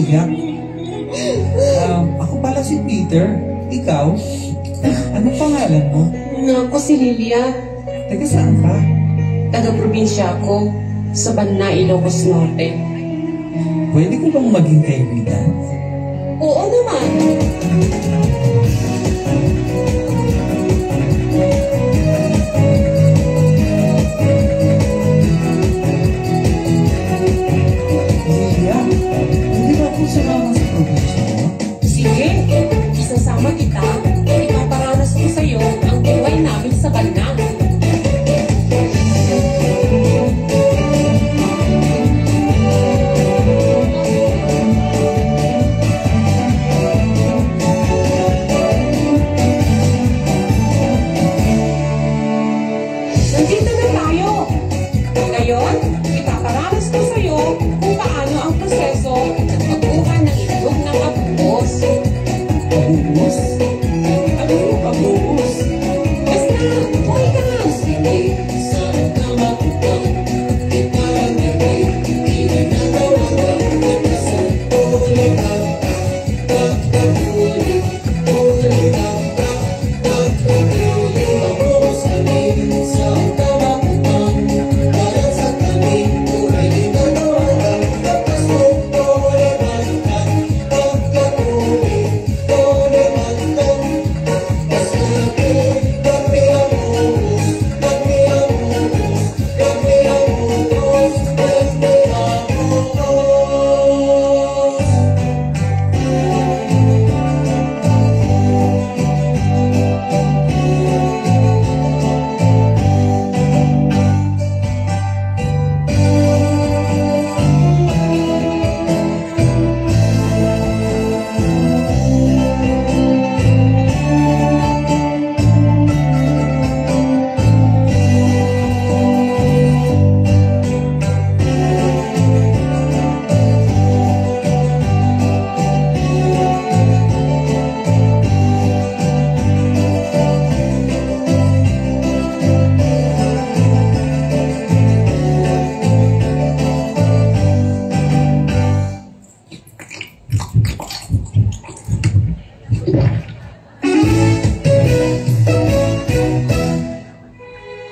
umiyak. Ako pala si Peter. Ikaw? Anong pangalan mo? Ako si Lilia. Taga saan ka? Taga-probinsya ako. Sa Banna, Ilocos Norte. Pwede ko bang maging kaibigan? Oo naman. Lilia, hindi ba ako sumama sa probinsya mo? Sige, isasama kita. Ipaparanas ko sa'yo ang buhay namin sa Banna. Nandito na tayo. Ngayon, ipaparanas ko sa'yo kung paano ang proseso at pagkuha ng itlog ng abuhos. Pabuhos? Ano yung pabuhos? Basta, huwag ka lang. Sige.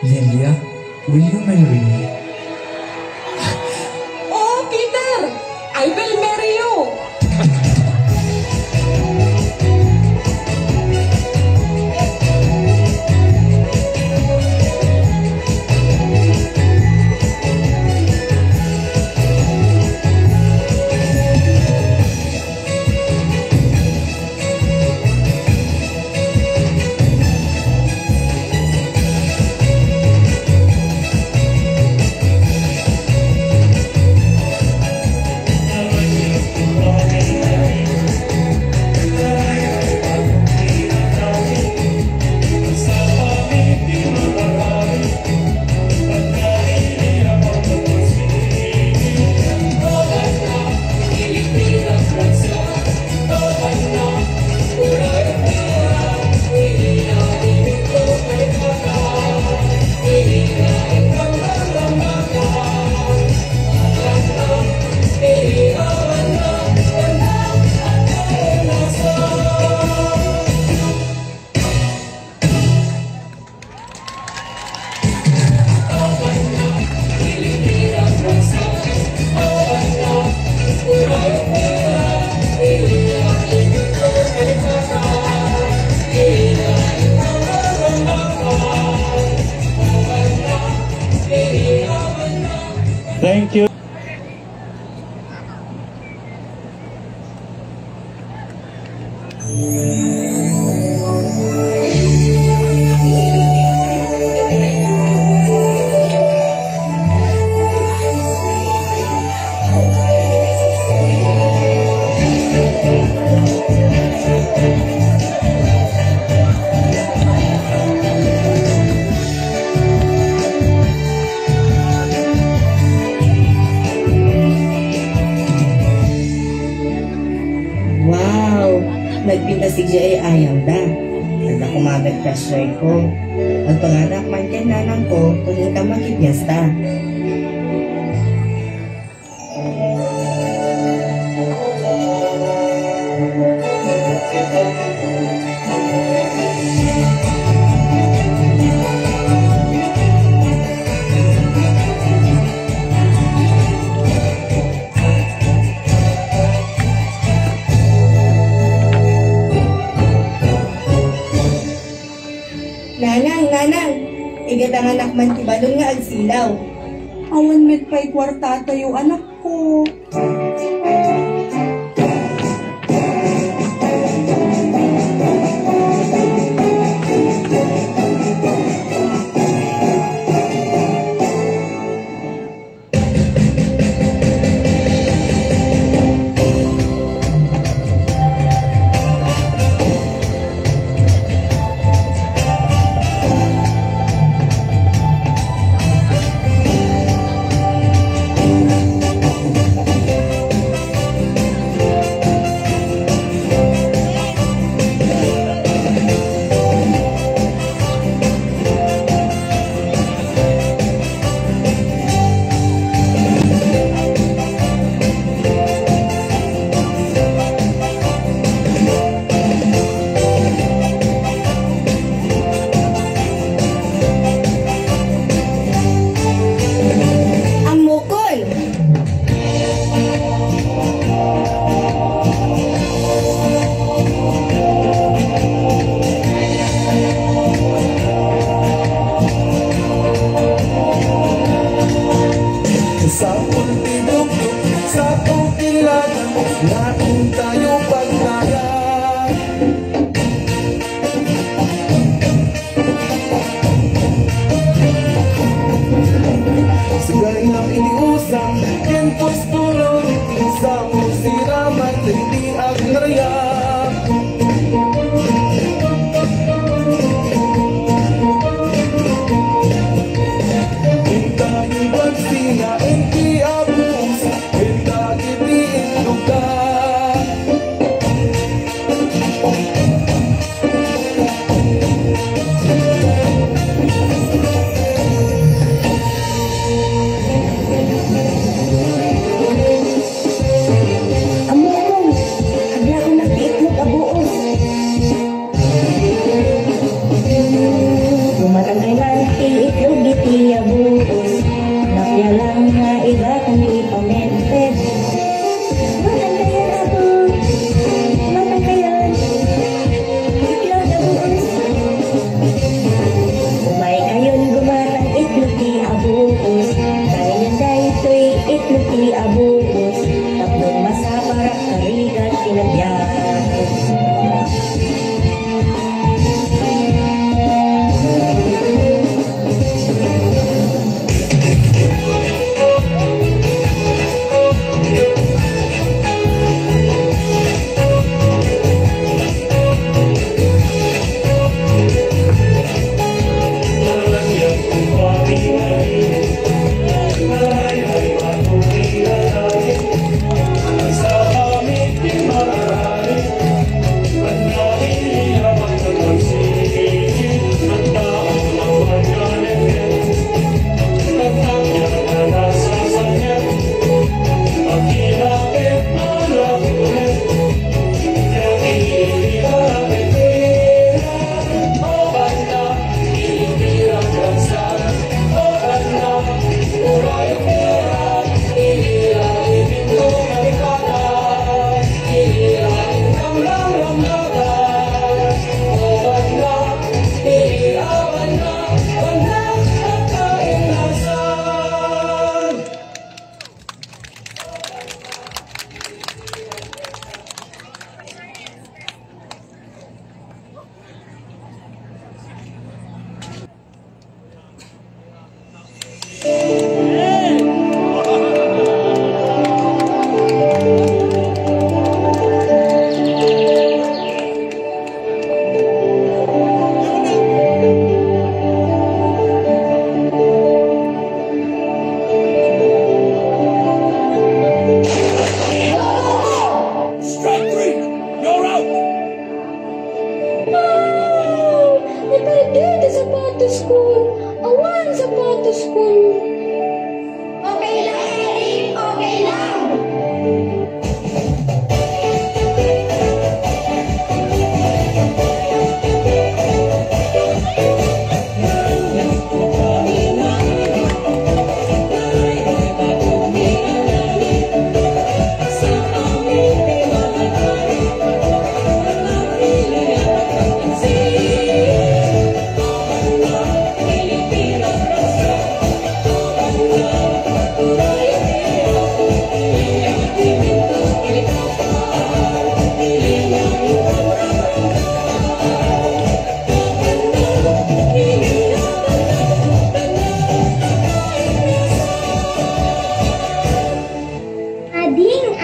Lilia, will you marry me? Oh, Peter! I will marry you! Thank you. Nagpinta si Jay ayaw da. Nagda kumabit ka ko. Ang panganak man kay nanang ko, tuloy ka magkipiesta. Igatang anak man ti balon nga agsilaw. Awan met pa'y kwarta tayo anak ko. Sa ultidok, sa ukilanan, natin tayo paglaya. Sa gayang iniusang, kentos puro, sa musiraman, hindi agnaraya. Hindi abus, hindi itiin lugar.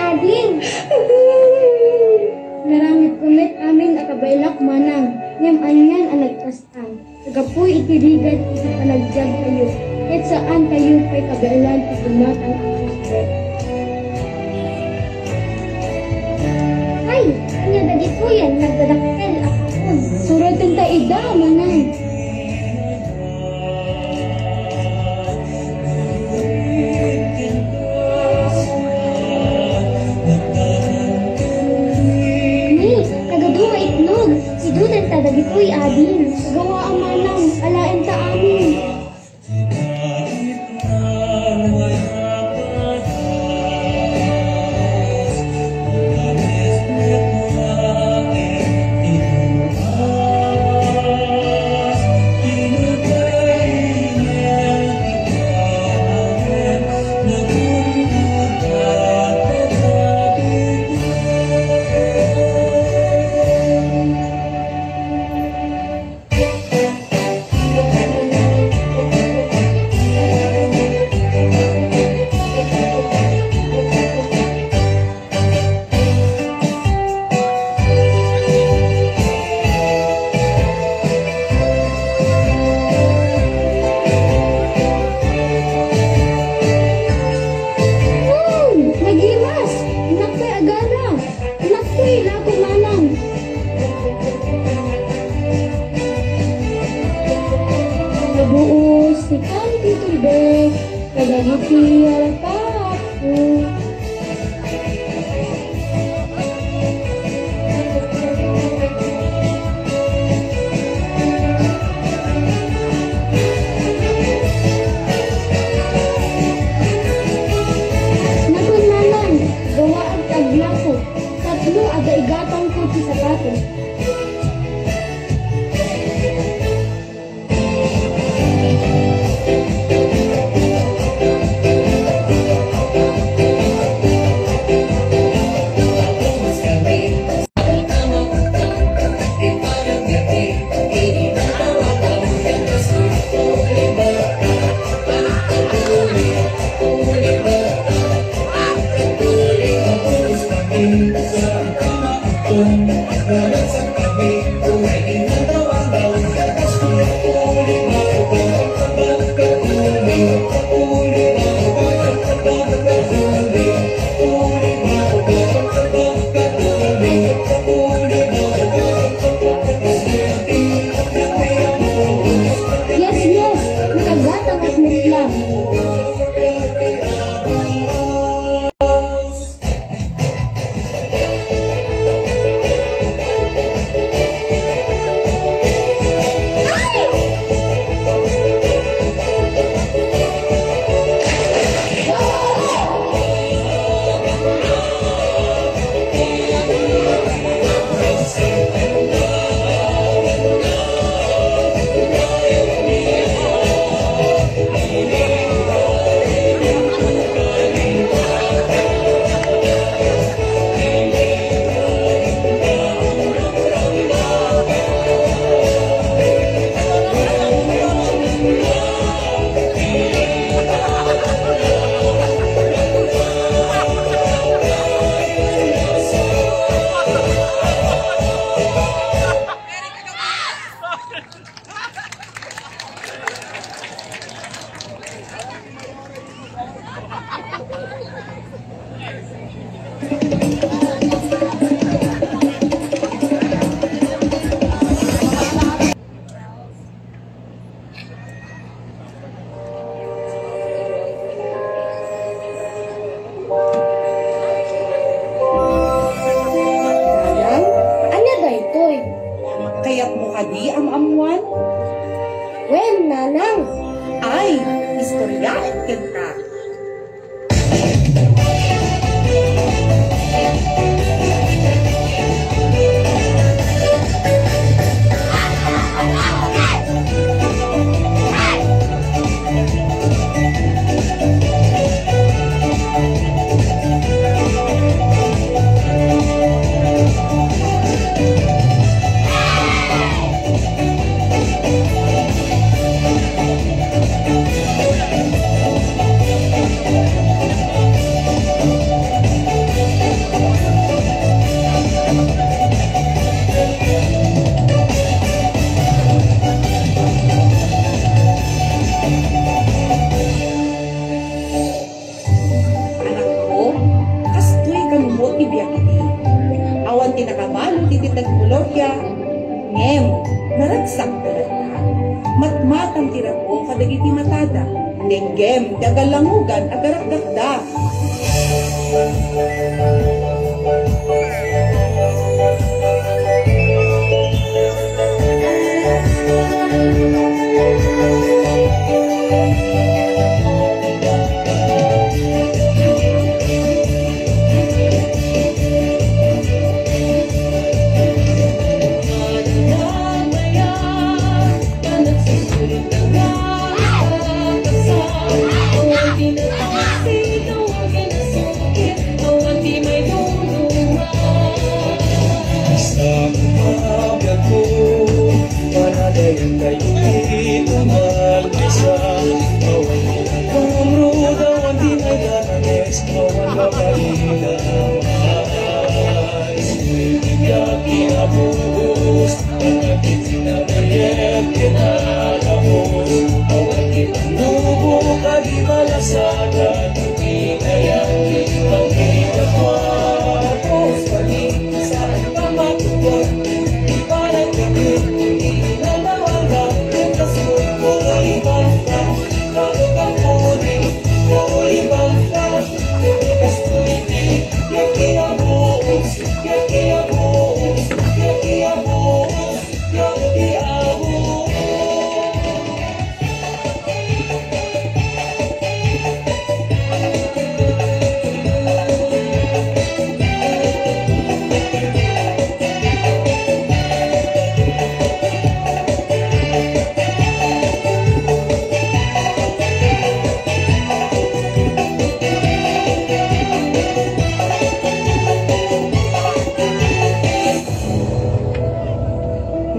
ading. Naramit kumit amin akabailak manang. Ngem anyan ang nagkastang. Tagapoy itiligan iti panagdyag tayo. Kahit saan tayo pa'y kabailan itumatang ang Kristo. Ay, kanya dagito yan, nagdadakkel akapon. Suratin ta ida, manang. Ni, tagaduwa itlog. Idudan ta dagito'y ading. Gawa ang manang, alain ta amin. Nagimas! Anak ko'y agara! Anak ko'y lago manang! Nabuos si Kanti Tubek, kadagiti alatapo. Nagun manang, gawa at aglako. Tatlo ada igatang ko ti sapatos. Yes, nakagatang at naglang. teknolohiya, ngem, naragsak talaga. Matmatang tirako kadagiti matada, nenggem, dagalangugan, agarak-dakda.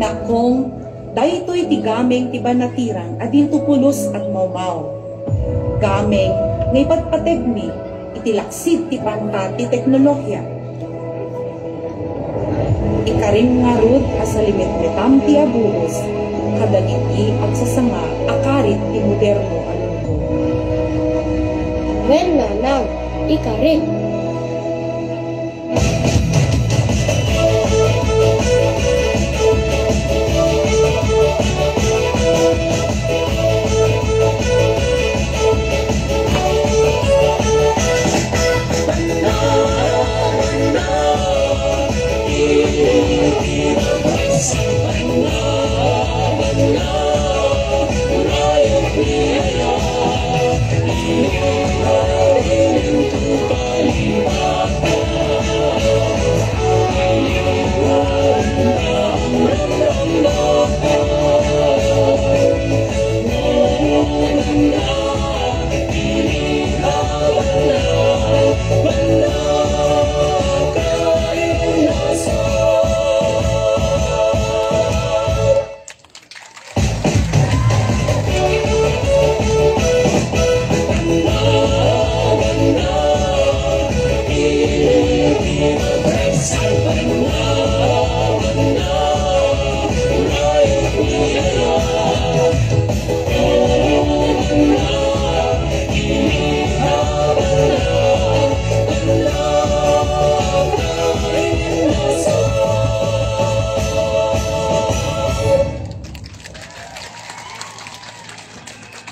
Nakong, daytoy ti gameng ti banatiran adin tupulos at mawmaw. Gameng, ngay patpatebmi, itilaksid ti pangkat ti teknolohiya. Ikarim nga rod asalimit-mitam ti abuos, kadagiti agsasanga akarit ti moderno aluno. Well, nanang, ikarin.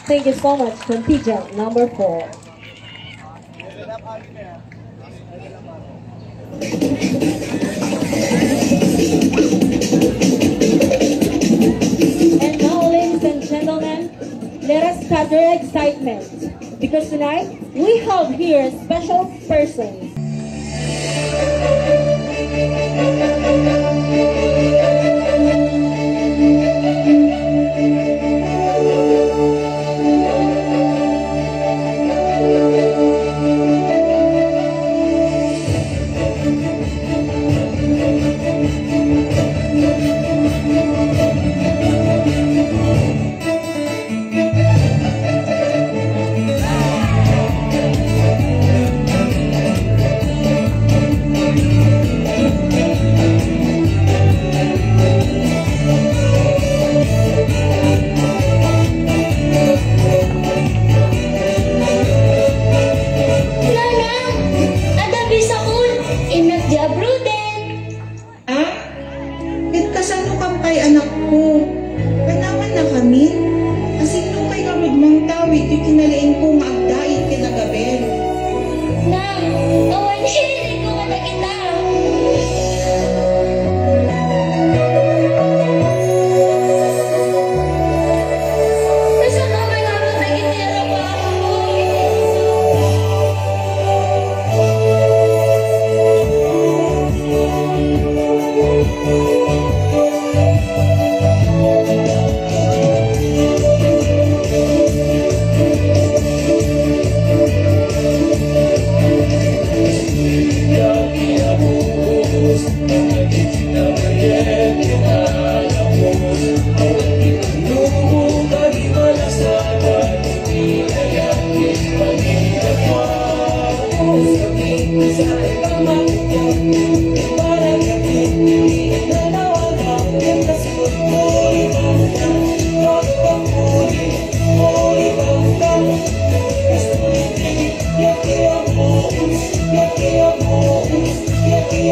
Thank you so much, contingent number 4. And now, ladies and gentlemen, let us cut your excitement, because tonight we have here a special person.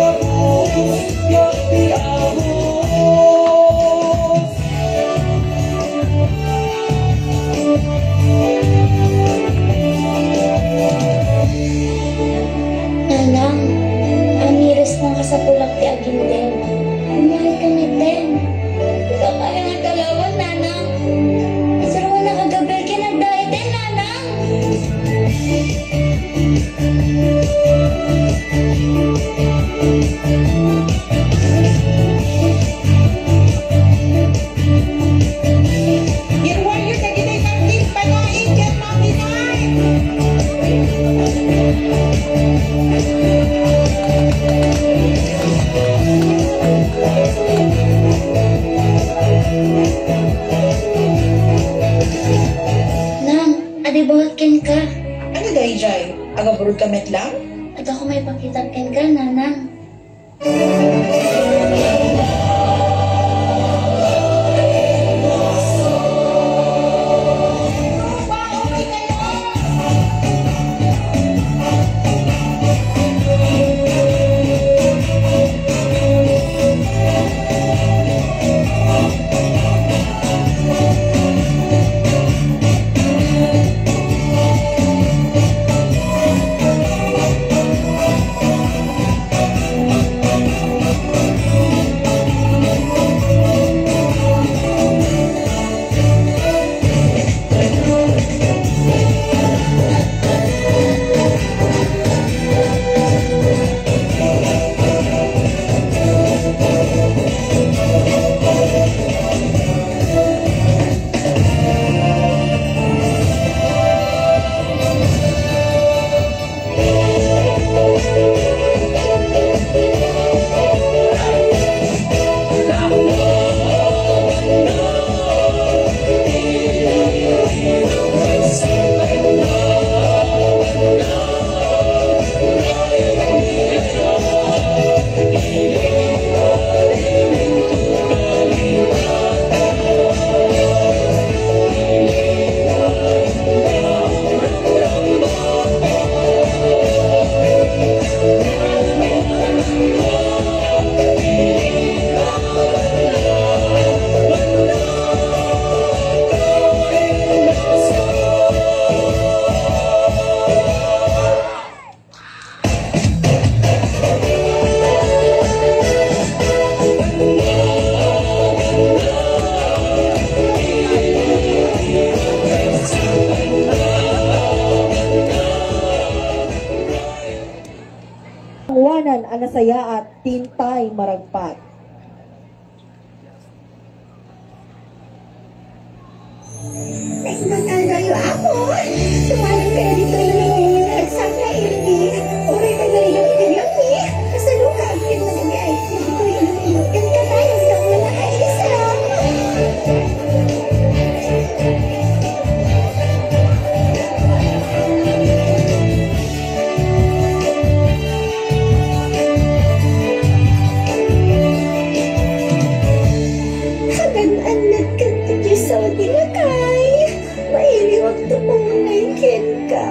ahos, di ahos. Nanang, amiris ng kasapulak ti Aginden. Umahal kami din. Ikaw kaya nga dalawan, Nanang. Isarawan na kagabel kinagdaya din, Nanang. Girwayo ka ginay kantin panain ket maminay. Nang, adi bawat ken ka. Ano dahi, Jai? Agaburod ka lang? At ako may pakitag ken ka, Nanang. Angwanan ang nasaya at tintay maragpat. Nagmatayo ako. Tumalang kaya dito na nangyayag sa kaili. Uri ka na rin pinami. Kasalukan yung managay. Hindi ko yung kan ka tayo sa mga kaisa. Hagan anak ka tiyo sa dilakay. Maili waktu mong ngaykin ka.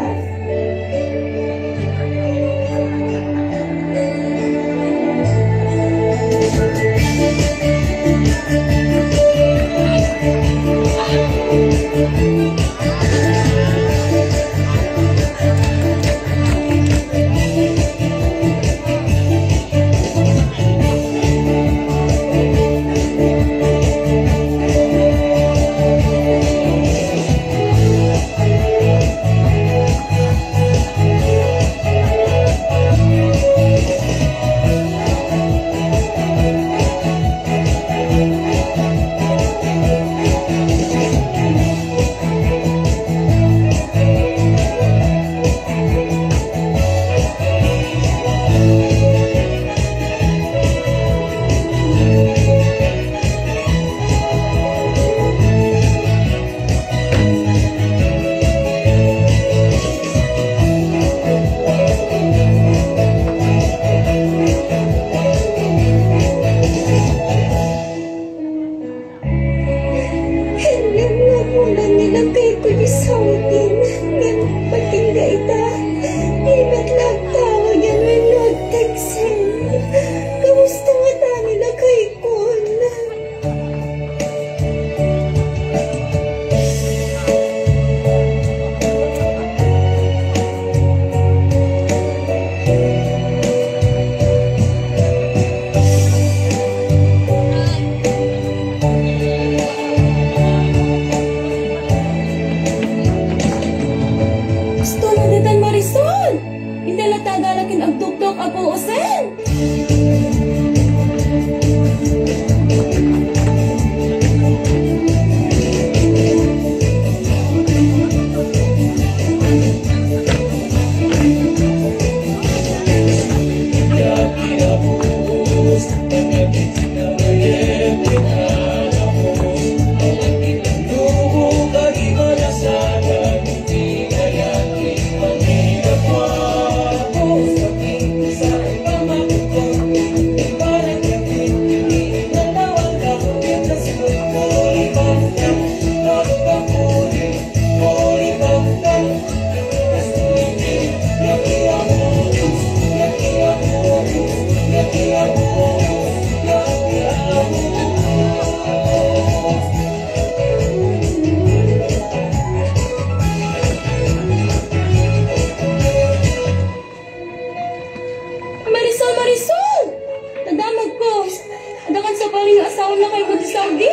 na kay Budi Saudi.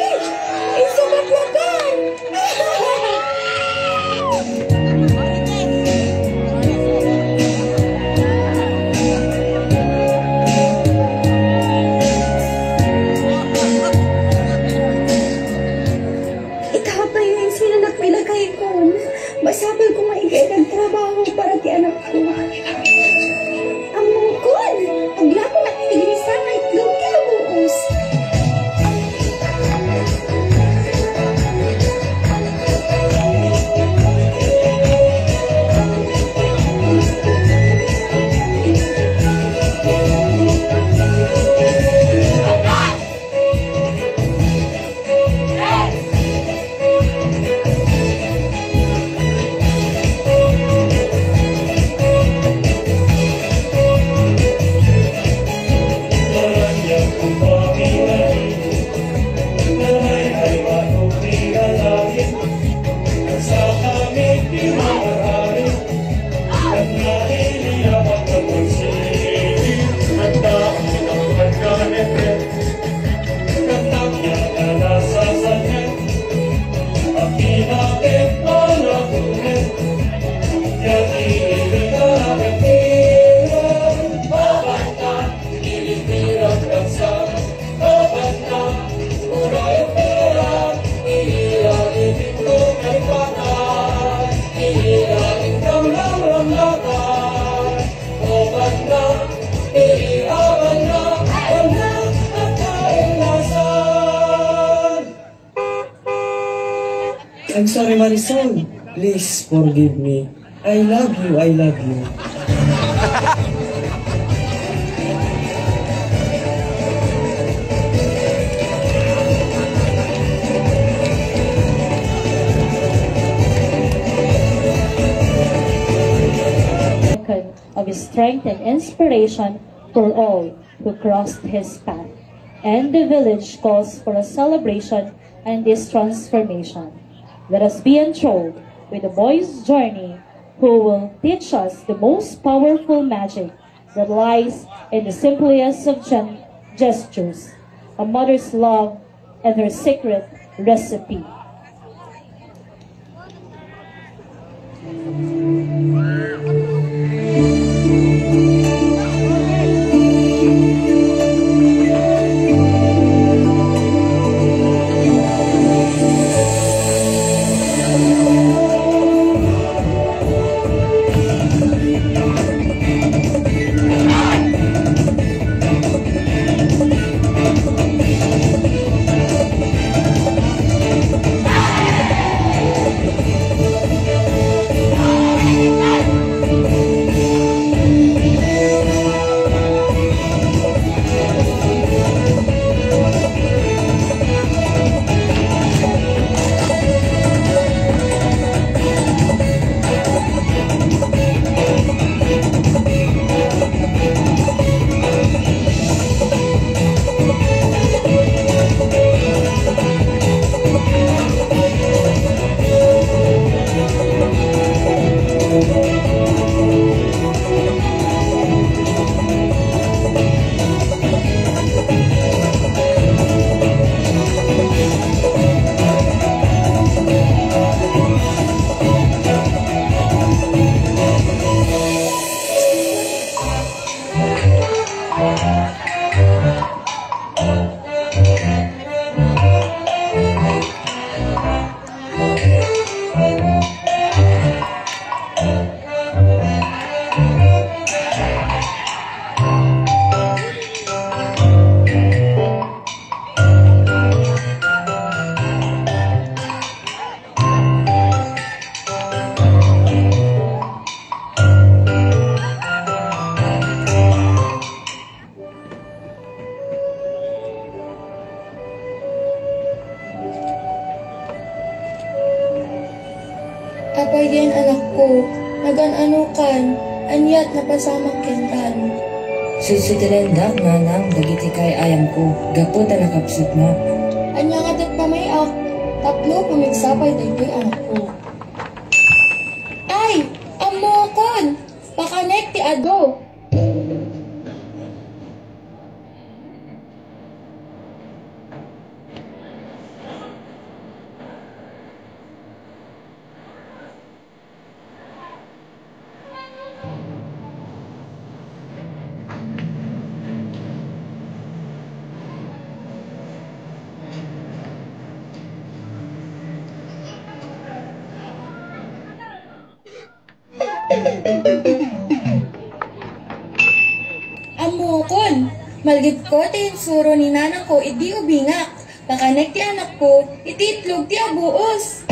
Isugat na kan. Itapay yung sila nagpilagay ko. Masabal ko maigay nagtrabaho para ti anak ko. Ang mungkol! Pagla ko nakitigilisa na itlog kaya buos. I'm sorry, Marisol. Please forgive me. I love you, I love you. Of his strength and inspiration for all who crossed his path. And the village calls for a celebration and this transformation. Let us be enthralled with the boy's journey who will teach us the most powerful magic that lies in the simplest of gestures, a mother's love and her secret recipe. Apay diyan anak ko, nagan-ano kan, anyat napasamang kentan. Susutilendak nga nang dagiti kay ayam ko, gapo ta nakapsot na. Anya nga dat pamayak, tatlo pumigsapay daytoy anak ko. Ay, amo kon, pakanek ti ado. Amokon, malgit ko ti suro ni nanang ko idi ubingak. Pakanek ti anak ko, iti itlog ti abuos.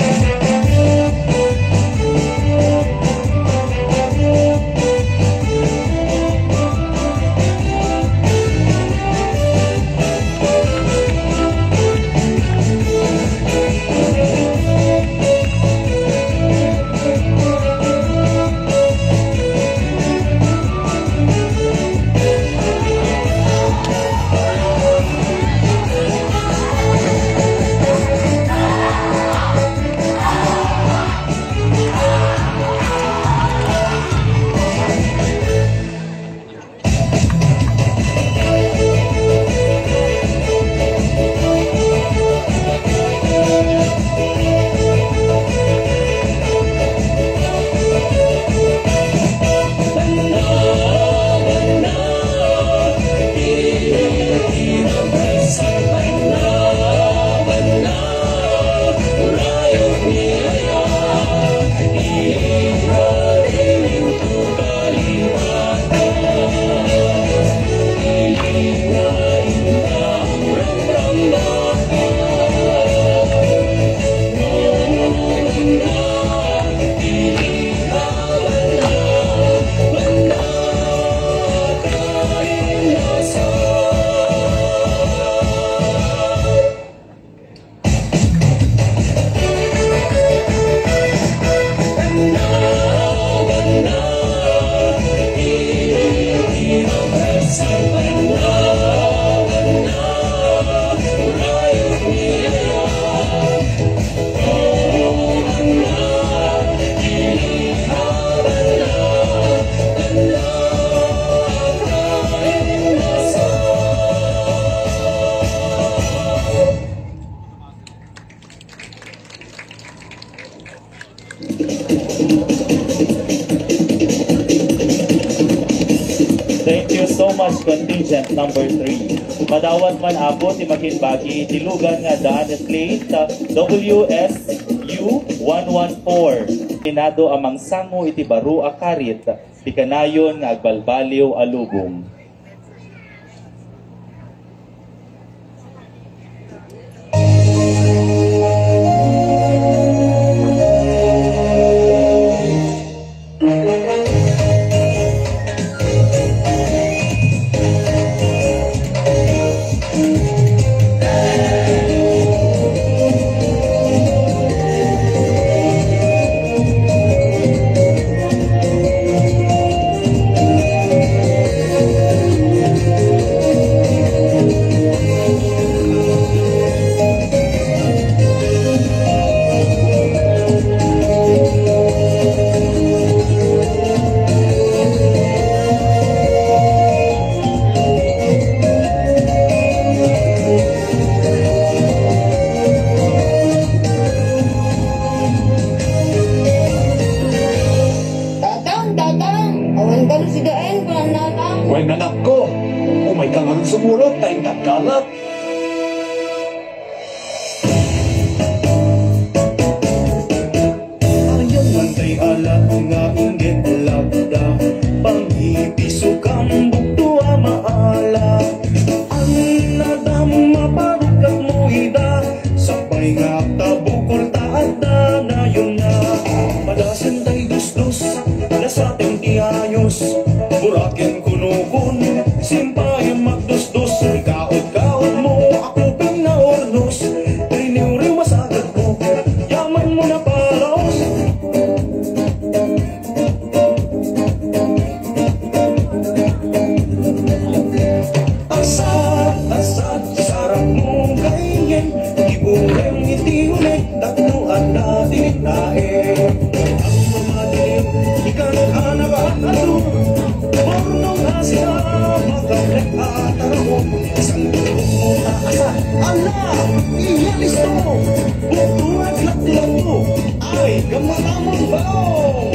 Thank you so much, contingent number 3. Madawat man abot ti makinbagi tilugan nga daan at late WSU 114. Tinado amang sango iti baro akarit ti kanayon nga agbalbaliw alubong. Buhay anak ko, umay ka nga sumulot, tayong tagkalap. Ayaw man tay alam nga inggit labda, panghipiso kang bukto maala. Ang nadama parukat mo ida, sapay nga tabukol taada na yun na. Padasan tay gustos, nasa ating tiayos, burakin kunukun, simpay magdusdos, ikaot-kaot mo, ako pinaornos, riniw-riw masagad mo, yaman mo na paros. Asat, sarap mong kainin, ibureng itiulit, tatluan na tinitae. Ang mamadilim, ikanak-anak at alo, bornong asya, magkablek at aramo, isang tulong mo taasa. Ala, iyalis mo, buktuan laklang mo, ay gamatamang bao.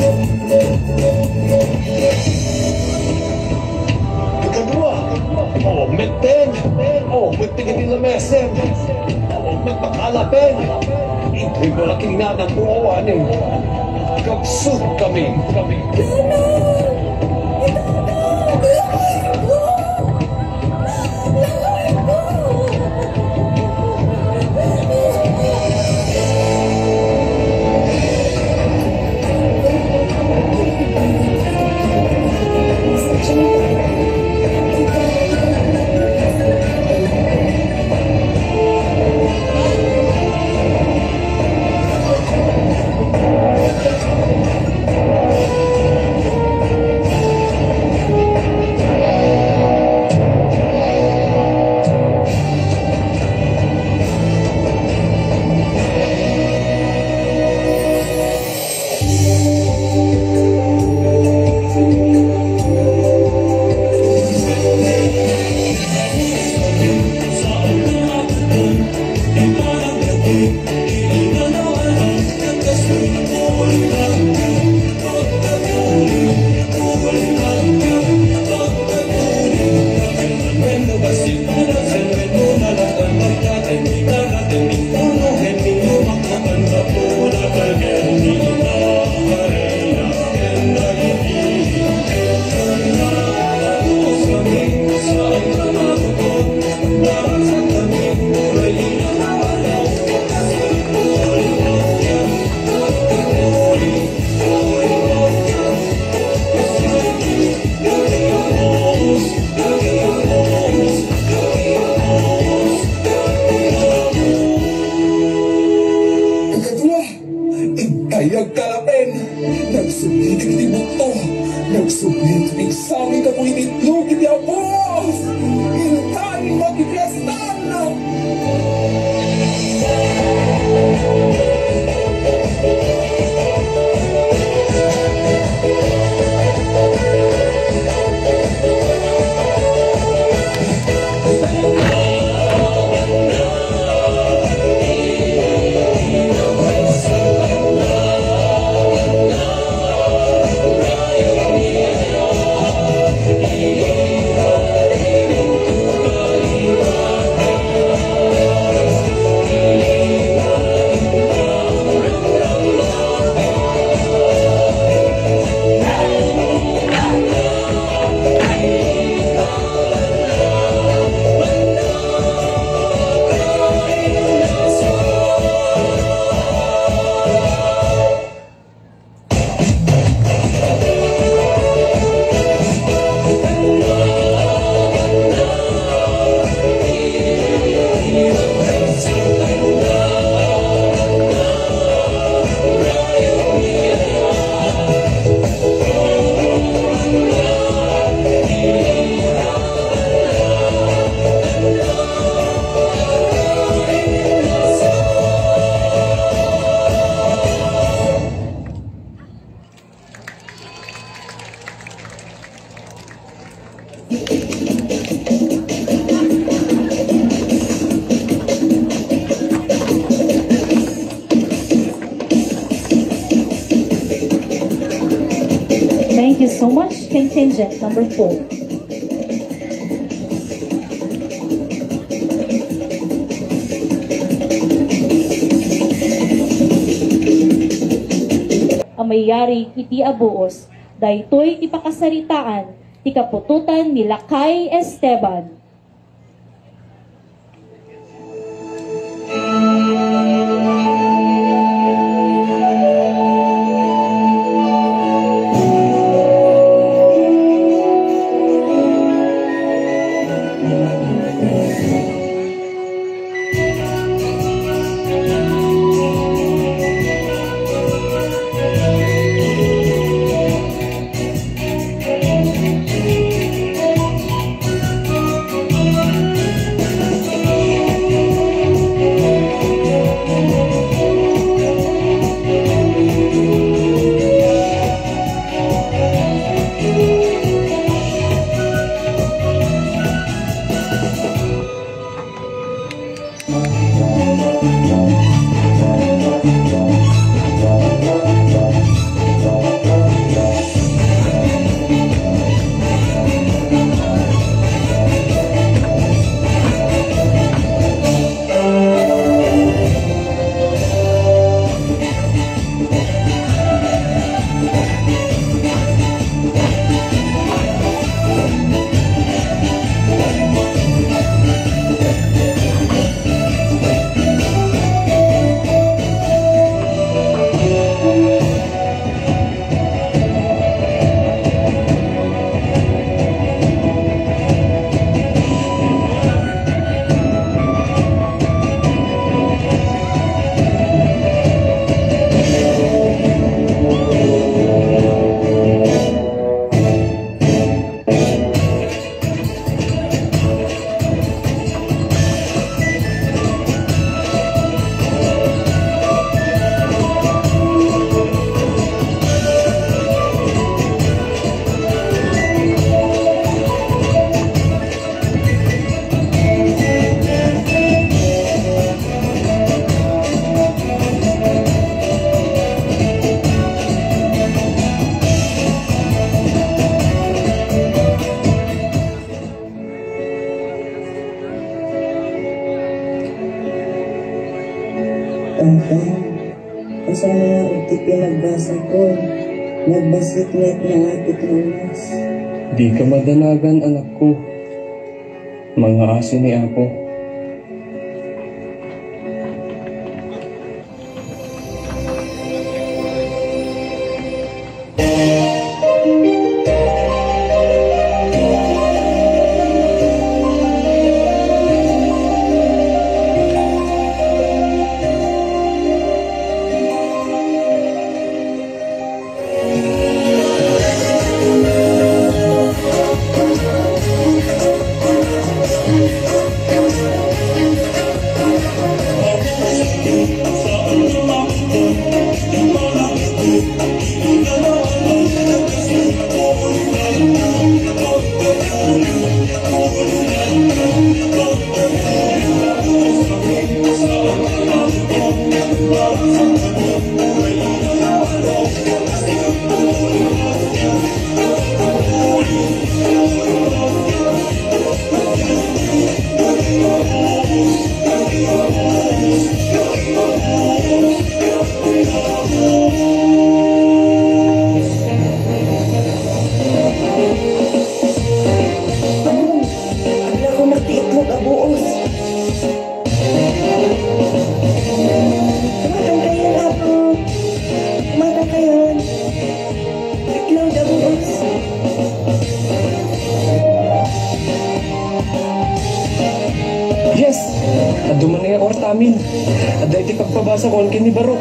Ikadua, megteng, megtigil na mesen, megpakalapin, Ito'y malaking nanambuawan eh. Kapsut kami. Kayag kalapin, nagsubitig ti buto, nagsubitig sa aming kapulitlog iti apos, intan magpiestan. Thank you so much, contingent number 4. Ang mayari iti abuos, daytoy ti pakasaritaan, ti kapututan ni Lakay Esteban. Tatang, asa nga iti pinagbasa ko, nagbasiklet na atit mamas. Di ka madanagan, anak ko. Mga aso ni Apo. Yes! Aduman na yung ortamin. Aday ti pagpabasa ko ang kini Barok.